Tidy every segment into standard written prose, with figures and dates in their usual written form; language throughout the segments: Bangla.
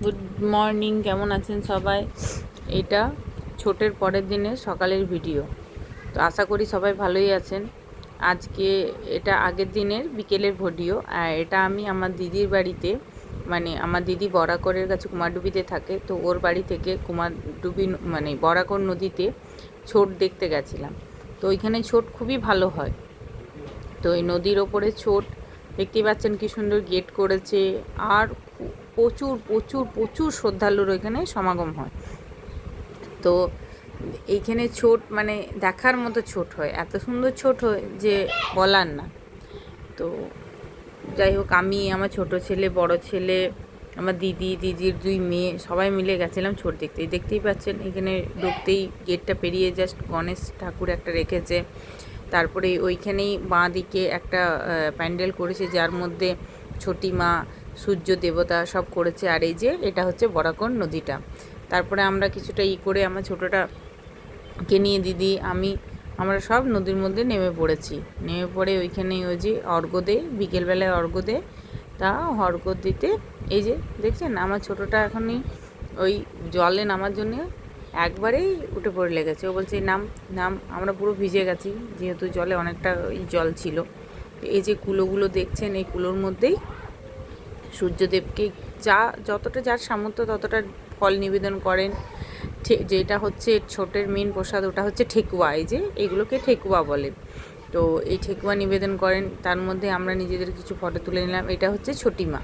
গুড মর্নিং, কেমন আছেন সবাই? এটা ছোটের পরের দিনের সকালের ভিডিও। তো আশা করি সবাই ভালোই আছেন। আজকে এটা আগের দিনের বিকেলের ভিডিও। আর এটা আমি আমার দিদির বাড়িতে, মানে আমার দিদি বরাকরের কাছে কুমারডুবিতে থাকে, তো ওর বাড়ি থেকে কুমারডুবি মানে বরাকর নদীতে ছোট দেখতে গেছিলাম। তো ওইখানে ছোট খুবই ভালো হয়। তো এই নদীর ওপরে ছোট দেখতেই পাচ্ছেন কি সুন্দর গেট করেছে। আর প্রচুর প্রচুর প্রচুর শ্রদ্ধালুর এখানে সমাগম হয়। তো এইখানে ছোট মানে দেখার মতো ছোট হয়, এত সুন্দর ছোট হয় যে বলার না। তো যাই হোক, আমি, আমার ছোট ছেলে, বড় ছেলে, আমার দিদির 2 মেয়ে সবাই মিলে গেছিলাম ছোট দেখতে। দেখতেই পাচ্ছেন এখানে ঢুকতেই গেটটা পেরিয়ে জাস্ট গণেশ ঠাকুর একটা রেখেছে। তারপরে ওইখানেই বাঁ দিকে একটা প্যান্ডেল করেছে, যার মধ্যে ছটি মা, সূর্য দেবতা সব করেছে। আর এই যে এটা হচ্ছে বরাকর নদীটা। তারপরে আমরা কিছুটা করে আমার ছোটোটাকে নিয়ে দিদি, আমরা সব নদীর মধ্যে নেমে পড়েছি। নেমে পড়ে ওইখানে ওই যে অর্ঘ্য দে, বিকেলবেলায় অর্ঘ্য দে। তা অর্ঘ্য দিতে এই যে দেখছেন আমার ছোটোটা এখনই ওই জলে নামার জন্যে একবারেই উঠে পড়ে লেগেছে। ও বলছে নাম নাম। আমরা পুরো ভিজে গেছি, যেহেতু জলে অনেকটা জল ছিল। এই যে কুলোগুলো দেখছেন, এই কুলোর মধ্যেই সূর্যদেবকে যতটা যার সামর্থ্য ততটা ফল নিবেদন করেন। যেটা হচ্ছে ছোটের মেন প্রসাদ, ওটা হচ্ছে ঠেকুয়া। এই যে এগুলোকে ঠেকুয়া বলে। তো এই ঠেকুয়া নিবেদন করেন, তার মধ্যে আমরা নিজেদের কিছু ফটো তুলে নিলাম। এটা হচ্ছে ছটি মা।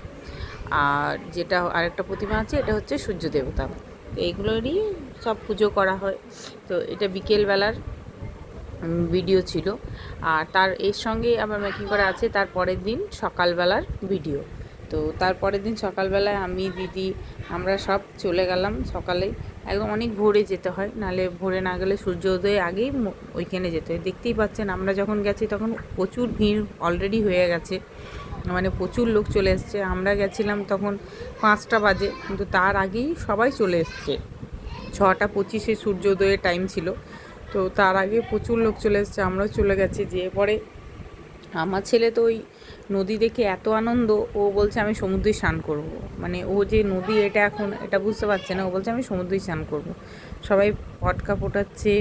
আর যেটা আরেকটা প্রতিমা আছে, এটা হচ্ছে সূর্য দেবতা। এইগুলোরই সব পুজো করা হয়। তো এটা বিকেলবেলার ভিডিও ছিল। আর তার এর সঙ্গে আবার মেকিং করা আছে তার পরের দিন সকালবেলার ভিডিও। তো তার পরের দিন সকালবেলায় আমি, দিদি, আমরা সব চলে গেলাম সকালে। একদম অনেক ভোরে যেতে হয়, নাহলে ভোরে না গেলে সূর্যোদয়ের আগেই ওইখানে যেতে হয়। দেখতেই পাচ্ছেন আমরা যখন গেছি তখন প্রচুর ভিড় অলরেডি হয়ে গেছে, মানে প্রচুর লোক চলে এসছে। আমরা গেছিলাম তখন 5টা বাজে, কিন্তু তার আগেই সবাই চলে এসছে। 6:25 সূর্যোদয়ের টাইম ছিল। তো তার আগে প্রচুর লোক চলে এসছে, আমরাও চলে গেছি। যেয়ে পরে আমার ছেলে তো ওই নদী দেখে এত আনন্দ, ও বলছে আমি সমুদ্রে স্নান করব। মানে ও যে নদী এটা এখন এটা বুঝতে পারছে না, ও বলছে আমি সমুদ্রে স্নান করব। সবাই পটকা ফোটাচ্ছে,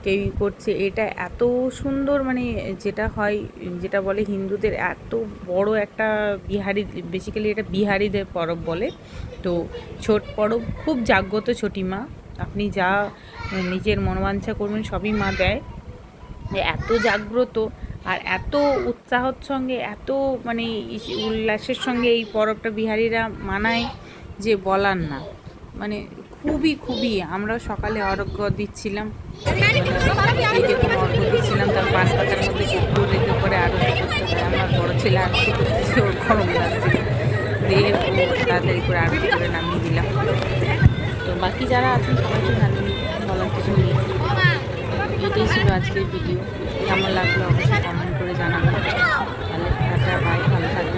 কেউ করছে। এটা এত সুন্দর, মানে যেটা হয়, যেটা বলে হিন্দুদের এত বড় একটা বিহারি, বেসিক্যালি এটা বিহারিদের পরব বলে। তো ছোট পরব, খুব জাগ্রত ছটি মা। আপনি যা নিজের মনোবাঞ্ছা করবেন সবই মা দেয়। এত জাগ্রত আর এত উৎসাহর সঙ্গে, এত মানে উল্লাসের সঙ্গে এই পরবটা বিহারিরা মানায় যে বলার না। মানে খুবই খুবই, আমরা সকালে অর্ঘ্য দিচ্ছিলাম, এই দেখুন অর্ঘ্য দিচ্ছিলাম, তার পান পাতার মধ্যে কপুর রেখে পরে আরতি করতে হয়। আমার বড় ছেলে আরতি করতেছে, ওর গরম লাগছে, দিয়ে ও তাড়াতাড়ি করে আরতি করে নামিয়ে দিলাম। তো বাকি যারা আছেন সবাইকে জানিয়ে বলার কিছু নেই। এটাই ছিল আজকের ভিডিও। কেমন লাগলো অবশ্যই কমেন্ট করে জানাবেন। তাহলে টাটা, বাই, ভালো থাকবেন।